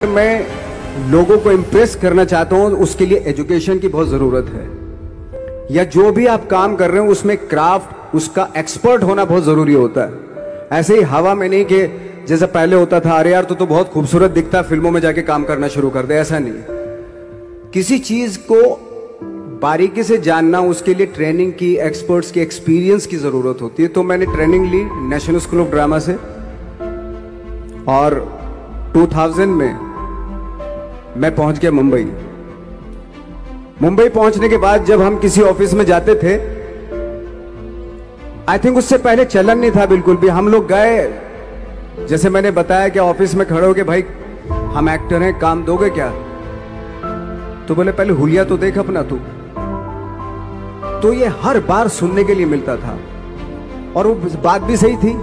मैं लोगों को इम्प्रेस करना चाहता हूं, उसके लिए एजुकेशन की बहुत ज़रूरत है। या जो भी आप काम कर रहे हो उसमें क्राफ्ट, उसका एक्सपर्ट होना बहुत ज़रूरी होता है। ऐसे ही हवा में नहीं कि जैसे पहले होता था, अरे यार तो बहुत खूबसूरत दिखता, फिल्मों में जाके काम करना शुरू कर दे, ऐसा नहीं। किसी चीज़ को बारीकी से जानना, उसके लिए ट्रेनिंग की, एक्सपर्ट्स की, एक्सपीरियंस की ज़रूरत होती है। तो मैंने ट्रेनिंग ली नेशनल स्कूल ऑफ ड्रामा से, और 2000 में मैं पहुंच गया मुंबई। मुंबई पहुंचने के बाद जब हम किसी ऑफिस में जाते थे, आई थिंक उससे पहले चलन नहीं था बिल्कुल भी। हम लोग गए, जैसे मैंने बताया कि ऑफिस में खड़े हो के, भाई हम एक्टर हैं, काम दोगे क्या? तो बोले पहले हुलिया तो देख अपना तू। तो ये हर बार सुनने के लिए मिलता था, और वो बात भी सही थी,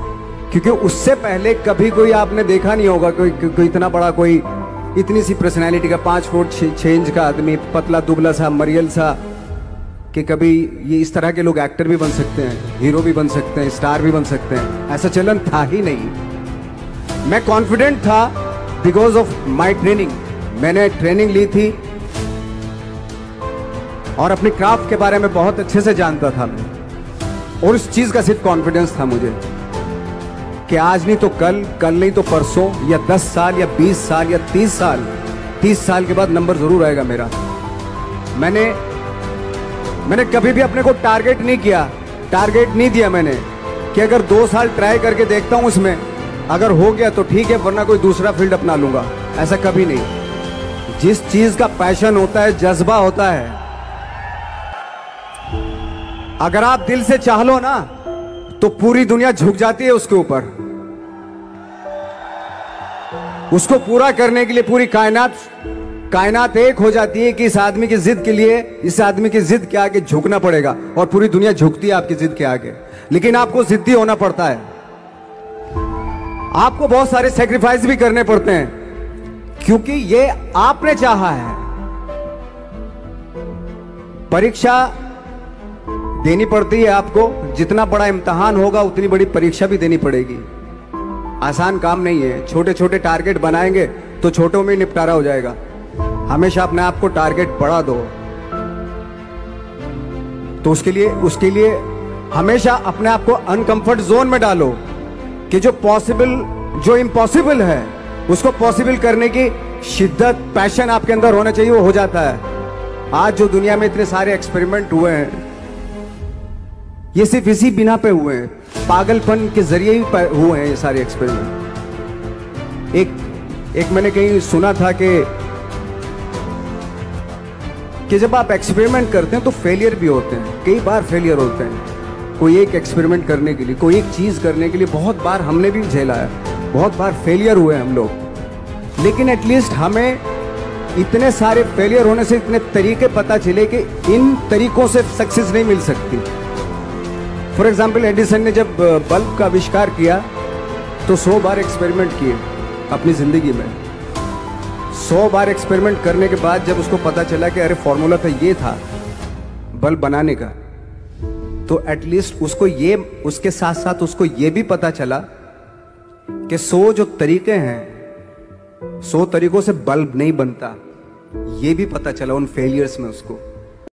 क्योंकि उससे पहले कभी कोई आपने देखा नहीं होगा कोई इतना बड़ा, कोई इतनी सी पर्सनैलिटी का 5 फुट 6 इंच का आदमी, पतला दुबला सा मरियल सा, कि कभी ये इस तरह के लोग एक्टर भी बन सकते हैं, हीरो भी बन सकते हैं, स्टार भी बन सकते हैं, ऐसा चलन था ही नहीं। मैं कॉन्फिडेंट था बिकॉज ऑफ माई ट्रेनिंग। मैंने ट्रेनिंग ली थी और अपनी क्राफ्ट के बारे में बहुत अच्छे से जानता था मैं, और उस चीज का सिर्फ कॉन्फिडेंस था मुझे कि आज नहीं तो कल, कल नहीं तो परसों, या 10 साल या 20 साल या 30 साल के बाद नंबर जरूर आएगा मेरा। मैंने कभी भी अपने को टारगेट नहीं किया, टारगेट नहीं दिया मैंने कि अगर 2 साल ट्राई करके देखता हूं, उसमें अगर हो गया तो ठीक है, वरना कोई दूसरा फील्ड अपना लूंगा, ऐसा कभी नहीं। जिस चीज का पैशन होता है, जज्बा होता है, अगर आप दिल से चाह लो ना, तो पूरी दुनिया झुक जाती है उसके ऊपर। उसको पूरा करने के लिए पूरी कायनात एक हो जाती है कि इस आदमी की जिद के लिए, इस आदमी की जिद के आगे झुकना पड़ेगा, और पूरी दुनिया झुकती है आपकी जिद के आगे। लेकिन आपको जिद्दी होना पड़ता है, आपको बहुत सारे सेक्रीफाइस भी करने पड़ते हैं, क्योंकि ये आपने चाहा है। परीक्षा देनी पड़ती है आपको, जितना बड़ा इम्तिहान होगा उतनी बड़ी परीक्षा भी देनी पड़ेगी। आसान काम नहीं है। छोटे छोटे टारगेट बनाएंगे तो छोटों में निपटारा हो जाएगा। हमेशा अपने आप को टारगेट बढ़ा दो। तो उसके लिए हमेशा अपने आप को अनकंफर्ट जोन में डालो, कि जो इम्पॉसिबल है उसको पॉसिबल करने की शिद्दत, पैशन आपके अंदर होना चाहिए, वो हो जाता है। आज जो दुनिया में इतने सारे एक्सपेरिमेंट हुए हैं, ये सिर्फ इसी बिना पे हुए हैं, पागलपन के जरिए ही हुए हैं ये सारे एक्सपेरिमेंट। एक मैंने कहीं सुना था कि जब आप एक्सपेरिमेंट करते हैं तो फेलियर भी होते हैं, कई बार फेलियर होते हैं। कोई एक एक्सपेरिमेंट करने के लिए, कोई एक चीज करने के लिए बहुत बार हमने भी झेला है, बहुत बार फेलियर हुए हम लोग। लेकिन एटलीस्ट हमें इतने सारे फेलियर होने से इतने तरीके पता चले कि इन तरीकों से सक्सेस नहीं मिल सकती। फॉर एग्जाम्पल, एडिसन ने जब बल्ब का आविष्कार किया तो 100 बार एक्सपेरिमेंट किए अपनी जिंदगी में। 100 बार एक्सपेरिमेंट करने के बाद जब उसको पता चला कि अरे फॉर्मूला तो ये था बल्ब बनाने का, तो एटलीस्ट उसके साथ साथ उसको ये भी पता चला कि 100 जो तरीके हैं, 100 तरीकों से बल्ब नहीं बनता, ये भी पता चला उन फेलियर्स में उसको।